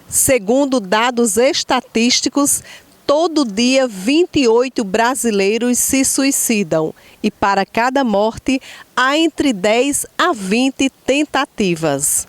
Segundo dados estatísticos, todo dia 28 brasileiros se suicidam e para cada morte há entre 10 a 20 tentativas.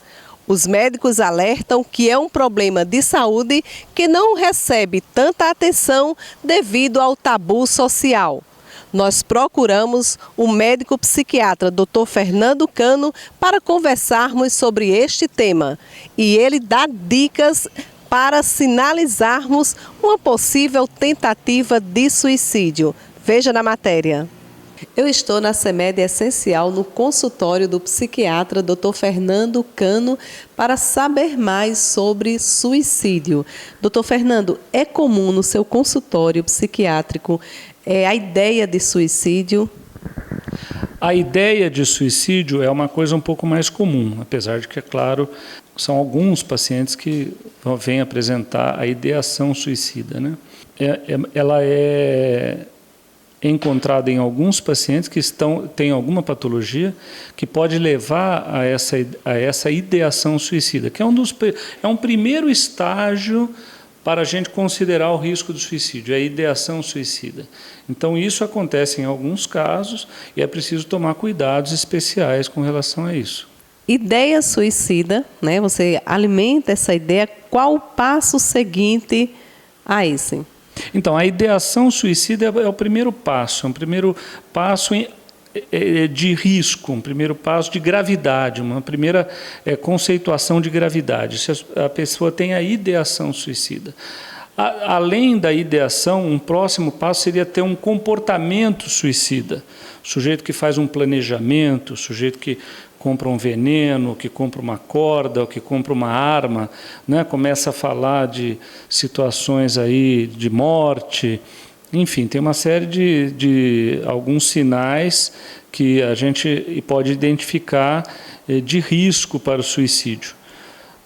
Os médicos alertam que é um problema de saúde que não recebe tanta atenção devido ao tabu social. Nós procuramos o médico psiquiatra Dr. Fernando Cano para conversarmos sobre este tema e ele dá dicas para sinalizarmos uma possível tentativa de suicídio. Veja na matéria. Eu estou na CEMED Essencial, no consultório do psiquiatra Dr. Fernando Cano, para saber mais sobre suicídio. Dr. Fernando, é comum no seu consultório psiquiátrico a ideia de suicídio? A ideia de suicídio é uma coisa um pouco mais comum, apesar de que, é claro, são alguns pacientes que vêm apresentar a ideação suicida, né? Ela é encontrada em alguns pacientes que têm alguma patologia que pode levar a essa ideação suicida, que é um primeiro estágio para a gente considerar o risco do suicídio, é a ideação suicida. Então, isso acontece em alguns casos e é preciso tomar cuidados especiais com relação a isso. Ideia suicida, né? Você alimenta essa ideia, qual o passo seguinte a esse? Então, a ideação suicida é o primeiro passo, é um primeiro passo de risco, um primeiro passo de gravidade, uma primeira conceituação de gravidade. Se a pessoa tem a ideação suicida. Além da ideação, um próximo passo seria ter um comportamento suicida. O sujeito que faz um planejamento, o sujeito que compra um veneno, que compra uma corda, ou que compra uma arma, né? Começa a falar de situações aí de morte, enfim, tem uma série de alguns sinais que a gente pode identificar de risco para o suicídio.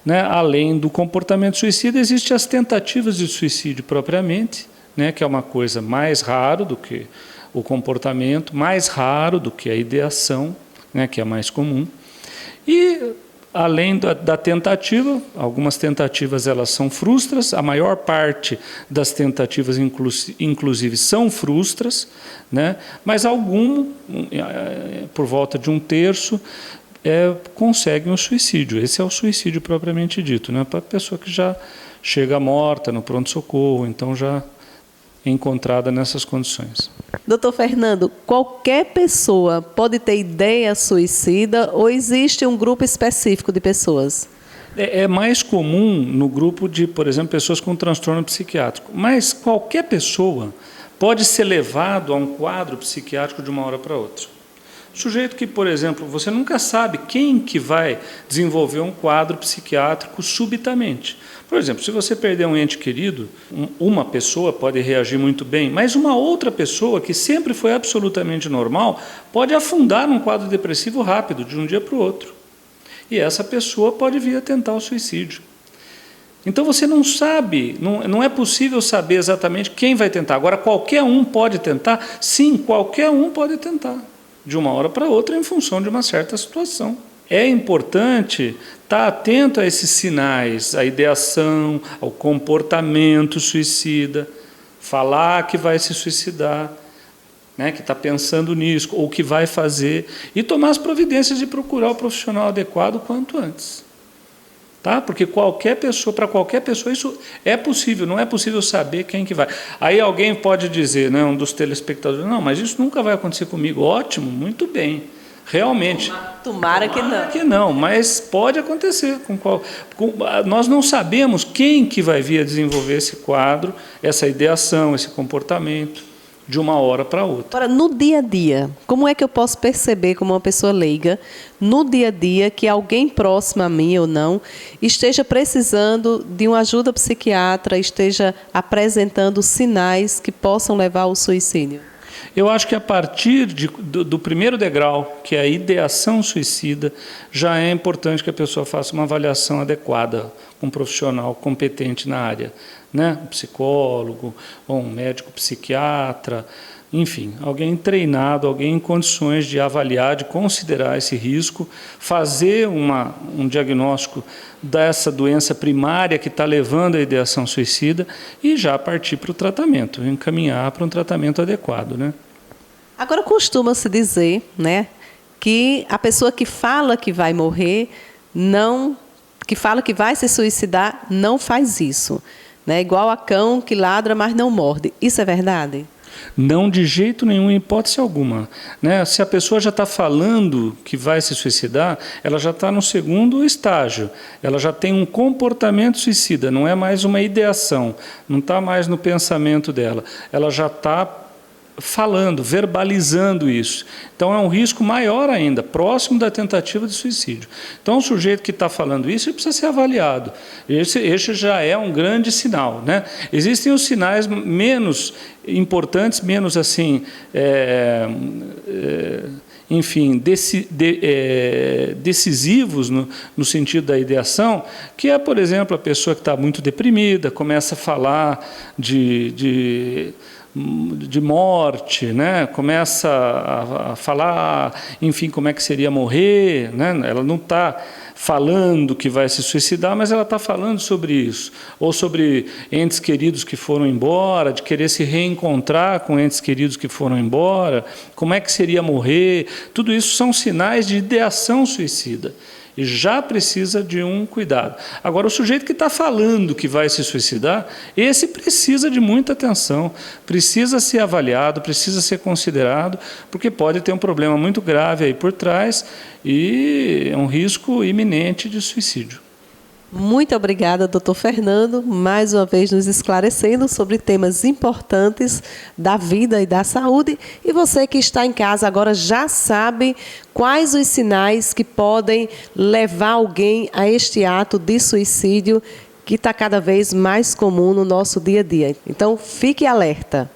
Né? Além do comportamento suicida, existem as tentativas de suicídio propriamente, né? Que é uma coisa mais raro do que o comportamento, mais raro do que a ideação, né? Que é mais comum. E, além da tentativa, algumas tentativas elas são frustras, a maior parte das tentativas, inclusive, são frustras, né? Mas algum, por volta de 1/3, conseguem o suicídio. Esse é o suicídio propriamente dito, né? Para a pessoa que já chega morta no pronto-socorro, então já encontrada nessas condições. Doutor Fernando, qualquer pessoa pode ter ideia suicida ou existe um grupo específico de pessoas? É mais comum no grupo de, por exemplo, pessoas com transtorno psiquiátrico, mas qualquer pessoa pode ser levado a um quadro psiquiátrico de uma hora para outra. Sujeito que, por exemplo, você nunca sabe quem que vai desenvolver um quadro psiquiátrico subitamente. Por exemplo, se você perder um ente querido, uma pessoa pode reagir muito bem, mas uma outra pessoa que sempre foi absolutamente normal pode afundar num quadro depressivo rápido, de um dia para o outro. E essa pessoa pode vir a tentar o suicídio. Então você não sabe, não é possível saber exatamente quem vai tentar. Agora, qualquer um pode tentar? Sim, qualquer um pode tentar, de uma hora para outra, em função de uma certa situação. É importante estar atento a esses sinais, à ideação, ao comportamento suicida, falar que vai se suicidar, né, que está pensando nisso, ou que vai fazer, e tomar as providências de procurar o profissional adequado quanto antes. Tá? Porque para qualquer pessoa isso é possível, não é possível saber quem que vai. Aí alguém pode dizer, né, um dos telespectadores, não, mas isso nunca vai acontecer comigo. Ótimo, muito bem. Realmente. Tomara que não. Que não, mas pode acontecer. Nós não sabemos quem que vai vir a desenvolver esse quadro, essa ideação, esse comportamento, de uma hora para outra. Agora, no dia a dia, como é que eu posso perceber, como uma pessoa leiga, no dia a dia, que alguém próximo a mim ou não esteja precisando de uma ajuda psiquiatra, esteja apresentando sinais que possam levar ao suicídio? Eu acho que a partir do primeiro degrau, que é a ideação suicida, já é importante que a pessoa faça uma avaliação adequada com um profissional competente na área, né? Um psicólogo ou um médico psiquiatra, enfim, alguém treinado, alguém em condições de avaliar, de considerar esse risco, fazer um diagnóstico dessa doença primária que está levando à ideação suicida e já partir para o tratamento, encaminhar para um tratamento adequado, né? Agora, costuma-se dizer, né, que a pessoa que fala que vai morrer, que fala que vai se suicidar, não faz isso, né? Igual a cão que ladra, mas não morde. Isso é verdade? Não, de jeito nenhum, em hipótese alguma, né? Se a pessoa já está falando que vai se suicidar, ela já está no segundo estágio, ela já tem um comportamento suicida, não é mais uma ideação, não está mais no pensamento dela, ela já está falando, verbalizando isso. Então é um risco maior ainda, próximo da tentativa de suicídio. Então o sujeito que está falando isso ele precisa ser avaliado. Esse já é um grande sinal, né? Existem os sinais menos importantes, menos assim, enfim, decisivos no sentido da ideação, que é, por exemplo, a pessoa que está muito deprimida, começa a falar de morte, né? Começa a falar, enfim, como é que seria morrer, né? Ela não está falando que vai se suicidar, mas ela está falando sobre isso, ou sobre entes queridos que foram embora, de querer se reencontrar com entes queridos que foram embora, como é que seria morrer, tudo isso são sinais de ideação suicida. E já precisa de um cuidado. Agora, o sujeito que está falando que vai se suicidar, esse precisa de muita atenção, precisa ser avaliado, precisa ser considerado, porque pode ter um problema muito grave aí por trás e é um risco iminente de suicídio. Muito obrigada, doutor Fernando, mais uma vez nos esclarecendo sobre temas importantes da vida e da saúde. E você que está em casa agora já sabe quais os sinais que podem levar alguém a este ato de suicídio que está cada vez mais comum no nosso dia a dia. Então, fique alerta.